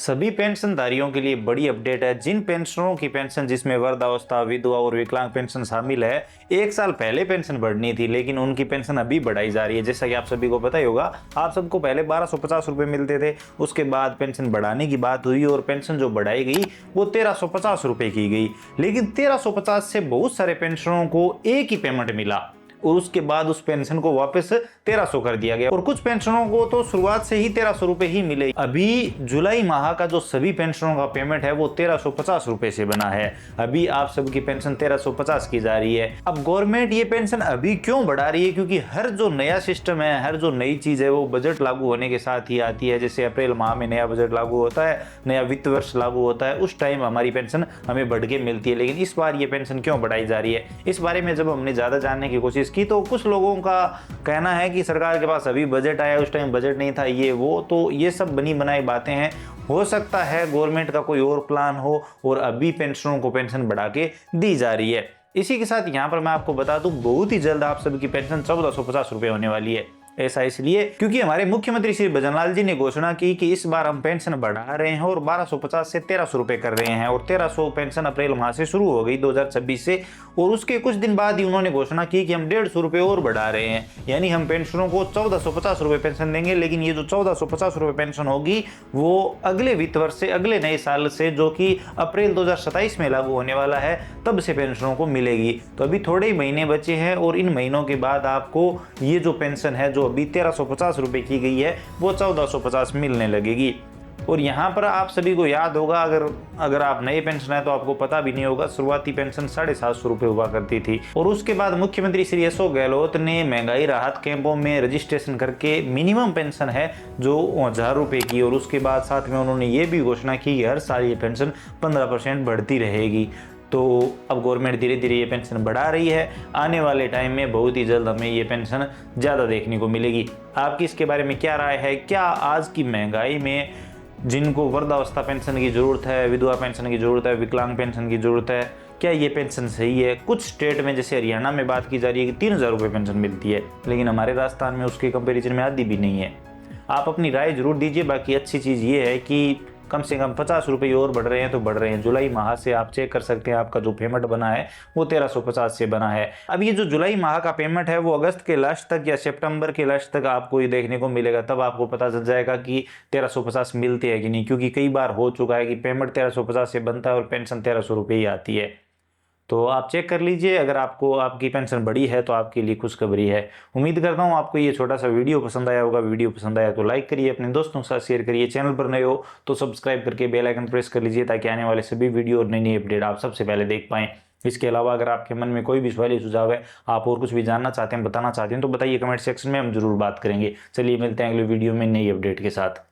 सभी पेंशनधारियों के लिए बड़ी अपडेट है। जिन पेंशनरों की पेंशन जिसमें वृद्धावस्था, विधवा और विकलांग पेंशन शामिल है, 1 साल पहले पेंशन बढ़नी थी लेकिन उनकी पेंशन अभी बढ़ाई जा रही है। जैसा कि आप सभी को पता ही होगा, आप सबको पहले 1250 रुपए मिलते थे, उसके बाद पेंशन बढ़ाने की बात हुई और पेंशन जो बढ़ाई गई वो 1350 रुपए की गई। लेकिन 1350 से बहुत सारे पेंशनरों को एक ही पेमेंट मिला और उसके बाद उस पेंशन को वापस 1300 कर दिया गया और कुछ पेंशनरों को तो शुरुआत से ही 1300 रुपए ही मिले। अभी जुलाई माह का जो सभी पेंशनरों का पेमेंट है वो 1350 रुपए से बना है। अभी आप सबकी पेंशन 1350 की जा रही है। अब गवर्नमेंट ये पेंशन अभी क्यों बढ़ा रही है? क्योंकि हर जो नया सिस्टम है, हर जो नई चीज है वो बजट लागू होने के साथ ही आती है। जैसे अप्रैल माह में नया बजट लागू होता है, नया वित्त वर्ष लागू होता है, उस टाइम हमारी पेंशन हमें बढ़ के मिलती है। लेकिन इस बार ये पेंशन क्यों बढ़ाई जा रही है, इस बारे में जब हमने ज्यादा जानने की कोशिश की तो कुछ लोगों का कहना है कि सरकार के पास अभी बजट आया, उस टाइम बजट नहीं था, ये वो, तो ये सब बनी बनाई बातें हैं। हो सकता है गवर्नमेंट का कोई और प्लान हो और अभी पेंशनरों को पेंशन बढ़ा के दी जा रही है। इसी के साथ यहाँ पर मैं आपको बता दूं, बहुत ही जल्द आप सबकी पेंशन 1450 रुपए होने वाली है। ऐसा इसलिए क्योंकि हमारे मुख्यमंत्री श्री भजनलाल जी ने घोषणा की कि इस बार हम पेंशन बढ़ा रहे हैं और 1250 से 1300 रुपए कर रहे हैं और 1300 पेंशन अप्रैल माह से शुरू हो गई 2026 से। और उसके कुछ दिन बाद ही उन्होंने घोषणा की कि हम 150 रुपए और बढ़ा रहे हैं, यानी हम पेंशनरों को 1450 रुपए पेंशन देंगे। लेकिन ये जो 1450 रुपए पेंशन होगी वो अगले वित्त वर्ष से, अगले नए साल से, जो कि अप्रैल 2027 में लागू होने वाला है, तब से पेंशनरों को मिलेगी। तो अभी थोड़े ही महीने बचे हैं और इन महीनों के बाद आपको ये जो पेंशन है जो अभी 1350 रुपए की गई है वो 1450 मिलने लगेगी। और यहाँ पर आप सभी को याद होगा, अगर आप नए पेंशन है तो आपको पता भी नहीं होगा, शुरुआती पेंशन 750 रुपए हुआ करती थी। और उसके बाद मुख्यमंत्री श्री अशोक गहलोत ने महंगाई राहत कैंपों में रजिस्ट्रेशन करके मिनिमम पेंशन है जो 1000 रुपए की, और उसके बाद साथ में उन्होंने ये भी घोषणा की कि हर साल ये पेंशन 15% बढ़ती रहेगी। तो अब गवर्नमेंट धीरे धीरे ये पेंशन बढ़ा रही है। आने वाले टाइम में बहुत ही जल्द हमें ये पेंशन ज़्यादा देखने को मिलेगी। आपकी इसके बारे में क्या राय है? क्या आज की महंगाई में जिनको वृद्धावस्था पेंशन की ज़रूरत है, विधवा पेंशन की ज़रूरत है, विकलांग पेंशन की ज़रूरत है, क्या ये पेंशन सही है? कुछ स्टेट में जैसे हरियाणा में बात की जा रही है कि 3000 रुपये पेंशन मिलती है, लेकिन हमारे राजस्थान में उसके कंपेरिजन में आधी भी नहीं है। आप अपनी राय जरूर दीजिए। बाकी अच्छी चीज़ ये है कि कम से कम 50 रुपये और बढ़ रहे हैं तो बढ़ रहे हैं। जुलाई माह से आप चेक कर सकते हैं, आपका जो पेमेंट बना है वो 1350 से बना है। अब ये जो जुलाई माह का पेमेंट है वो अगस्त के लास्ट तक या सितंबर के लास्ट तक आपको ये देखने को मिलेगा, तब आपको पता चल जाएगा कि 1350 मिलते हैं कि नहीं। क्योंकि कई बार हो चुका है कि पेमेंट 1350 से बनता है और पेंशन 1300 रुपये ही आती है। तो आप चेक कर लीजिए, अगर आपको आपकी पेंशन बढ़ी है तो आपके लिए खुशखबरी है। उम्मीद करता हूँ आपको ये छोटा सा वीडियो पसंद आया होगा। वीडियो पसंद आया तो लाइक करिए, अपने दोस्तों के साथ शेयर करिए। चैनल पर नए हो तो सब्सक्राइब करके बेल आइकन प्रेस कर लीजिए ताकि आने वाले सभी वीडियो और नई नई अपडेट आप सबसे पहले देख पाएं। इसके अलावा अगर आपके मन में कोई भी सवाल या सुझाव है, आप और कुछ भी जानना चाहते हैं, बताना चाहते हैं, तो बताइए कमेंट सेक्शन में, हम जरूर बात करेंगे। चलिए मिलते हैं अगले वीडियो में नई अपडेट के साथ।